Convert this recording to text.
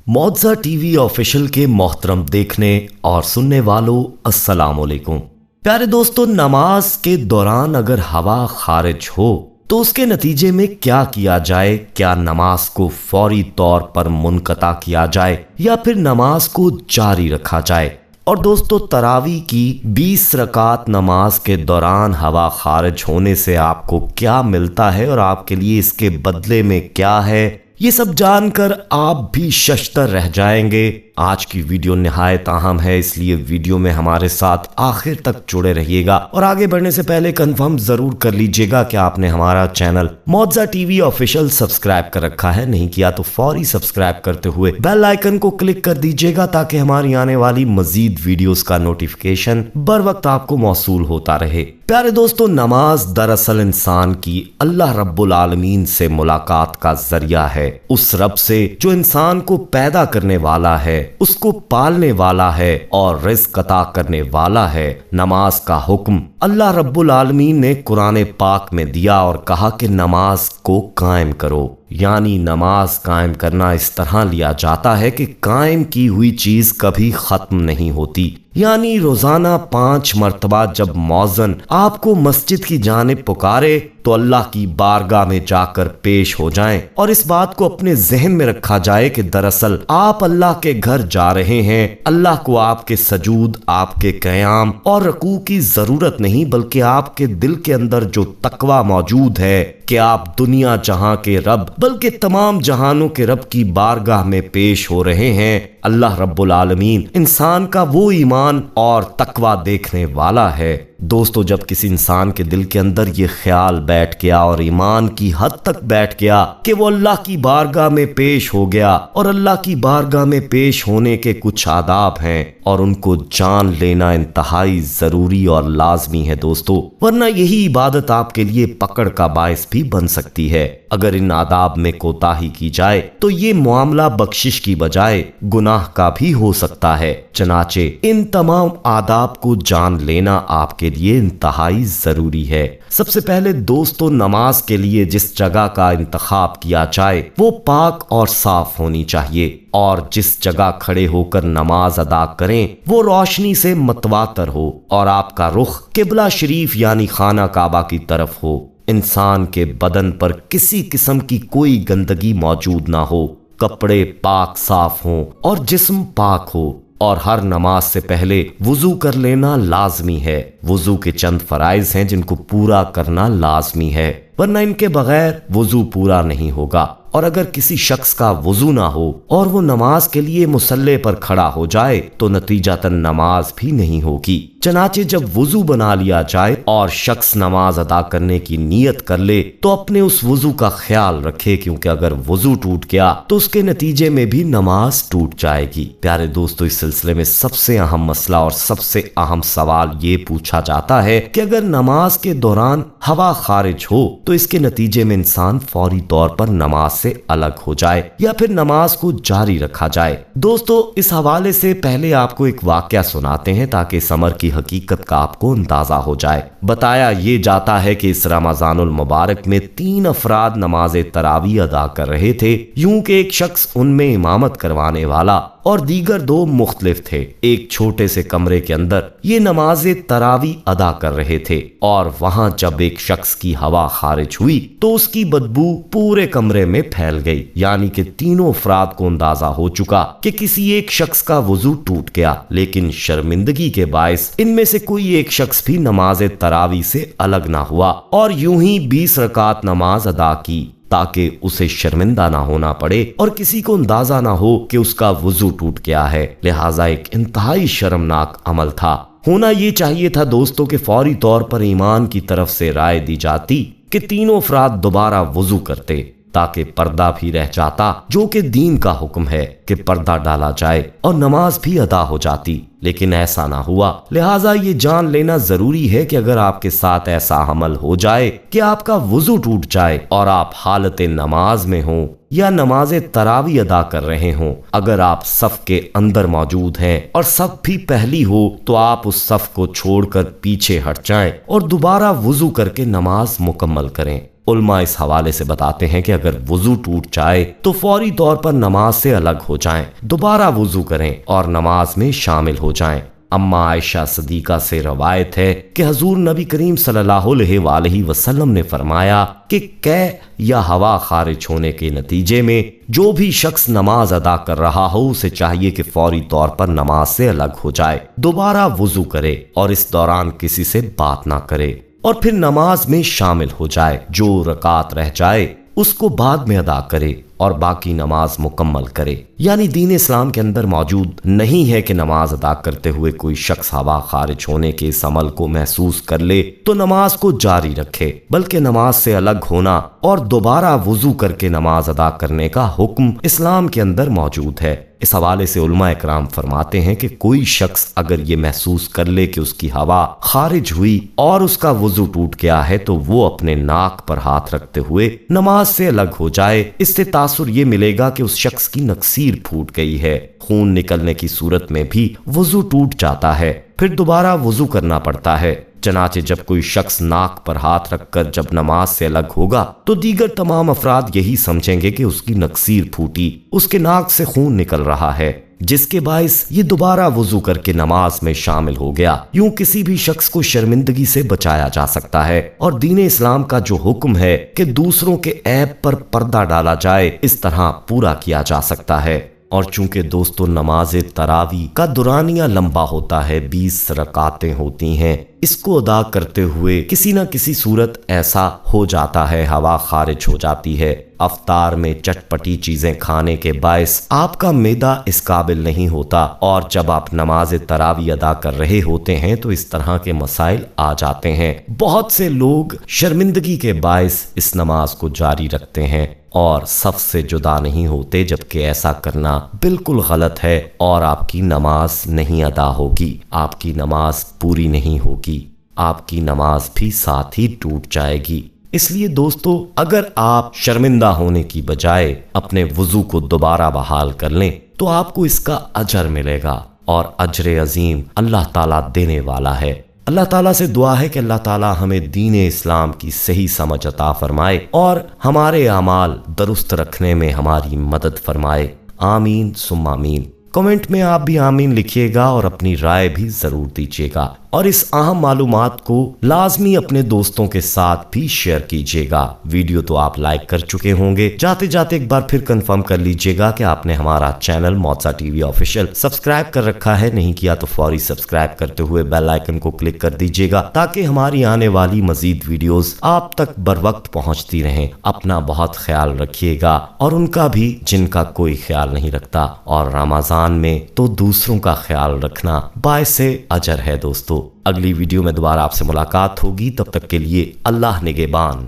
मौजा TV official के मोहतरम देखने और सुनने वालों अस्सलाम वालेकुम। प्यारे दोस्तों, नमाज के दौरान अगर हवा खारिज हो तो उसके नतीजे में क्या किया जाए? क्या नमाज को फौरी तौर पर मुनक़ता किया जाए या फिर नमाज को जारी रखा जाए? और दोस्तों, तरावी की 20 रकात नमाज के दौरान हवा खारिज होने से आपको क्या मिलता है और आपके लिए इसके बदले में क्या है, ये सब जानकर आप भी शशतर रह जाएंगे। आज की वीडियो निहायत अहम है, इसलिए वीडियो में हमारे साथ आखिर तक जुड़े रहिएगा। और आगे बढ़ने से पहले कंफर्म जरूर कर लीजिएगा कि आपने हमारा चैनल मौजा टीवी ऑफिशियल सब्सक्राइब कर रखा है। नहीं किया तो फौरी सब्सक्राइब करते हुए बेल आइकन को क्लिक कर दीजिएगा ताकि हमारी आने वाली मजीद वीडियोस का नोटिफिकेशन बर वक्त आपको मौसूल होता रहे। प्यारे दोस्तों, नमाज दरअसल इंसान की अल्लाह रब्बुल आलमीन से मुलाकात का जरिया है। उस रब से जो इंसान को पैदा करने वाला है, उसको पालने वाला है और रिज़्क़ अता करने वाला है। नमाज का हुक्म अल्लाह रब्बुल आलमीन ने कुरान पाक में दिया और कहा कि नमाज को कायम करो। यानी नमाज कायम करना इस तरह लिया जाता है कि कायम की हुई चीज कभी खत्म नहीं होती। यानी रोजाना 5 मर्तबा जब मौज़न आपको मस्जिद की जानिब पुकारे तो अल्लाह की बारगाह में जाकर पेश हो जाएं और इस बात को अपने जहन में रखा जाए कि दरअसल आप अल्लाह के घर जा रहे हैं। अल्लाह को आपके सजूद, आपके क़याम और रुकू की जरूरत नहीं, बल्कि आपके दिल के अंदर जो तकवा मौजूद है कि आप दुनिया जहां के रब बल्कि तमाम जहानों के रब की बारगाह में पेश हो रहे हैं। अल्लाह रब्बुल आलमीन इंसान का वो ईमान और तकवा देखने वाला है। दोस्तों, जब किसी इंसान के दिल के अंदर ये ख्याल बैठ गया और ईमान की हद तक बैठ गया कि वो अल्लाह की बारगाह में पेश हो गया और अल्लाह की बारगाह में पेश होने के कुछ आदाब हैं और उनको जान लेना इंतहाई जरूरी और लाजमी है दोस्तों, वरना यही इबादत आपके लिए पकड़ का बायस भी बन सकती है। अगर इन आदाब में कोताही की जाए तो ये मामला बख्शिश की बजाय गुनाह का भी हो सकता है। चनाचे इन तमाम आदाब को जान लेना आपके लिए इंतहाई जरूरी है। सबसे पहले दोस्तों, नमाज के लिए जिस जगह का इंतखाब किया जाए वो पाक और साफ होनी चाहिए और जिस जगह खड़े होकर नमाज अदा करें वो रोशनी से मतवातर हो और आपका रुख किबला शरीफ यानी खाना काबा की तरफ हो। इंसान के बदन पर किसी किस्म की कोई गंदगी मौजूद ना हो, कपड़े पाक साफ हों और जिस्म पाक हो और हर नमाज से पहले वुजू कर लेना लाजमी है। वुजू के चंद फराइज हैं जिनको पूरा करना लाजमी है, वरना इनके बगैर वुजू पूरा नहीं होगा। और अगर किसी शख्स का वुजू ना हो और वो नमाज के लिए मुसल्ले पर खड़ा हो जाए तो नतीजतन नमाज भी नहीं होगी। चनाचे जब वुजू बना लिया जाए और शख्स नमाज अदा करने की नीयत कर ले तो अपने उस वुजू का ख्याल रखे, क्योंकि अगर वुजू टूट गया तो उसके नतीजे में भी नमाज टूट जाएगी। प्यारे दोस्तों, इस सिलसिले में सबसे अहम मसला और सबसे अहम सवाल ये पूछा जाता है कि अगर नमाज के दौरान हवा खारिज हो तो इसके नतीजे में इंसान फौरी तौर पर नमाज से अलग हो जाए या फिर नमाज को जारी रखा जाए। दोस्तों, इस हवाले से पहले आपको एक वाकया सुनाते हैं ताकि इस अमर की हकीकत का आपको अंदाजा हो जाए। बताया ये जाता है कि इस रमजानुल मुबारक में 3 अफराद नमाज तरावी अदा कर रहे थे। यूं कि एक शख्स उनमें इमामत करवाने वाला और दीगर 2 मुख्तलिफ थे। एक छोटे से कमरे के अंदर ये नमाज तरावी अदा कर रहे थे और वहां जब एक शख्स की हवा खारिज हुई तो उसकी बदबू पूरे कमरे में फैल गई। यानी कि तीनों अफराद को अंदाजा हो चुका कि किसी एक शख्स का वुजू टूट गया, लेकिन शर्मिंदगी के बायस इनमें से कोई एक शख्स भी नमाज तरावी से अलग ना हुआ और यूं ही 20 रकात नमाज अदा की ताकि उसे शर्मिंदा ना होना पड़े और किसी को अंदाजा ना हो कि उसका वुजू टूट गया है। लिहाजा एक इंतहाई शर्मनाक अमल था। होना ये चाहिए था दोस्तों कि फौरी तौर पर ईमान की तरफ से राय दी जाती कि तीनों अफराद दोबारा वुजू करते ताकि पर्दा भी रह जाता, जो कि दीन का हुक्म है कि पर्दा डाला जाए और नमाज भी अदा हो जाती, लेकिन ऐसा ना हुआ। लिहाजा ये जान लेना जरूरी है कि अगर आपके साथ ऐसा अमल हो जाए कि आपका वुजू टूट जाए और आप हालत नमाज में हो या नमाज तरावी अदा कर रहे हों, अगर आप सफ के अंदर मौजूद हैं और सफ भी पहली हो तो आप उस सफ को छोड़कर पीछे हट जाएं और दोबारा वुजू करके नमाज मुकम्मल करें। علماء اس حوالے سے بتاتے ہیں کہ اگر وضو ٹوٹ جائے تو فوری طور پر نماز سے الگ ہو جائیں، دوبارہ وضو کریں اور نماز میں شامل ہو جائیں۔ اما عائشہ صدیقہ سے روایت ہے کہ حضور نبی کریم صلی اللہ علیہ وآلہ وسلم نے فرمایا کہ قے یا ہوا خارج ہونے کے نتیجے میں جو بھی شخص نماز ادا کر رہا ہو اسے چاہیے کہ فوری طور پر نماز سے الگ ہو جائے، دوبارہ وضو کرے اور اس دوران کسی سے بات نہ کرے اور پھر نماز میں شامل ہو جائے۔ جو رکعت رہ جائے اس کو بعد میں ادا کرے اور باقی نماز مکمل کرے۔ یعنی دین اسلام کے اندر موجود نہیں ہے کہ نماز ادا کرتے ہوئے کوئی شخص ہوا خارج ہونے کے اس عمل کو محسوس کر لے تو نماز کو جاری رکھے، بلکہ نماز سے الگ ہونا اور دوبارہ وضو کر کے نماز ادا کرنے کا حکم اسلام کے اندر موجود ہے۔ اس حوالے سے علماء اکرام فرماتے ہیں کہ کوئی شخص اگر یہ محسوس کر لے کہ اس کی ہوا خارج ہوئی اور اس کا وضو ٹوٹ گیا ہے تو وہ اپنے ناک پر ہاتھ رکھتے ہوئے نماز سے الگ ہو جائے۔ اس سے تاثر یہ ملے گا کہ اس شخص کی نکسیر پھوٹ گئی ہے۔ خون نکلنے کی صورت میں بھی وضو ٹوٹ جاتا ہے، پھر دوبارہ وضو کرنا پڑتا ہے۔ چنانچہ جب کوئی شخص ناک پر ہاتھ رکھ کر جب نماز سے الگ ہوگا تو دیگر تمام افراد یہی سمجھیں گے کہ اس کی نکسیر پھوٹی، اس کے ناک سے خون نکل رہا ہے، جس کے باعث یہ دوبارہ وضو کر کے نماز میں شامل ہو گیا۔ یوں کسی بھی شخص کو شرمندگی سے بچایا جا سکتا ہے، اور دین اسلام کا جو حکم ہے کہ دوسروں کے عیب پر پردہ ڈالا جائے اس طرح پورا کیا جا سکتا ہے۔ اور چونکہ دوستو نماز تراویح کا دورانیہ لمبا ہوتا ہے، 20 رکعتیں ہوتی ہیں، اس کو ادا کرتے ہوئے کسی نہ کسی صورت ایسا ہو جاتا ہے، ہوا خارج ہو جاتی ہے، افطار میں چٹپٹی چیزیں کھانے کے باعث آپ کا معدہ اس قابل نہیں ہوتا، اور جب آپ نماز تراویح ادا کر رہے ہوتے ہیں تو اس طرح کے مسائل آ جاتے ہیں۔ بہت سے لوگ شرمندگی کے باعث اس نماز کو جاری رکھتے ہیں اور صف سے جدا نہیں ہوتے، جبکہ ایسا کرنا بالکل غلط ہے اور آپ کی نماز نہیں ادا ہوگی، آپ کی نماز پوری نہیں ہوگی، آپ کی نماز بھی ساتھ ہی ٹوٹ جائے گی۔ اس لیے دوستو اگر آپ شرمندہ ہونے کی بجائے اپنے وضو کو دوبارہ بحال کر لیں تو آپ کو اس کا اجر ملے گا، اور اجر عظیم اللہ تعالیٰ دینے والا ہے۔ اللہ تعالیٰ سے دعا ہے کہ اللہ تعالیٰ ہمیں دین اسلام کی صحیح سمجھ عطا فرمائے اور ہمارے اعمال درست رکھنے میں ہماری مدد فرمائے۔ آمین ثم آمین۔ کمنٹ میں آپ بھی آمین لکھیے گا اور اپنی رائے بھی ضرور دیجیے گا، اور اس اہم معلومات کو لازمی اپنے دوستوں کے ساتھ بھی شیئر کیجیے گا۔ ویڈیو تو آپ لائک کر چکے ہوں گے، جاتے جاتے ایک بار پھر کنفرم کر لیجیے گا کہ آپ نے ہمارا چینل موتسا ٹی وی آفیشیل سبسکرائب کر رکھا ہے، نہیں کیا تو فوری سبسکرائب کرتے ہوئے بیل آئیکن کو کلک کر دیجیے گا تاکہ ہماری آنے والی مزید ویڈیوز آپ تک بر وقت پہنچتی رہیں۔ اپنا بہت خیال رکھیے گا اور ان کا بھی جن کا کوئی خیال نہیں رکھتا، اور رمضان میں تو دوسروں کا خیال رکھنا باعث اجر ہے۔ دوستو اگلی ویڈیو میں دوبارہ آپ سے ملاقات ہوگی، تب تک کے لیے اللہ نگہبان۔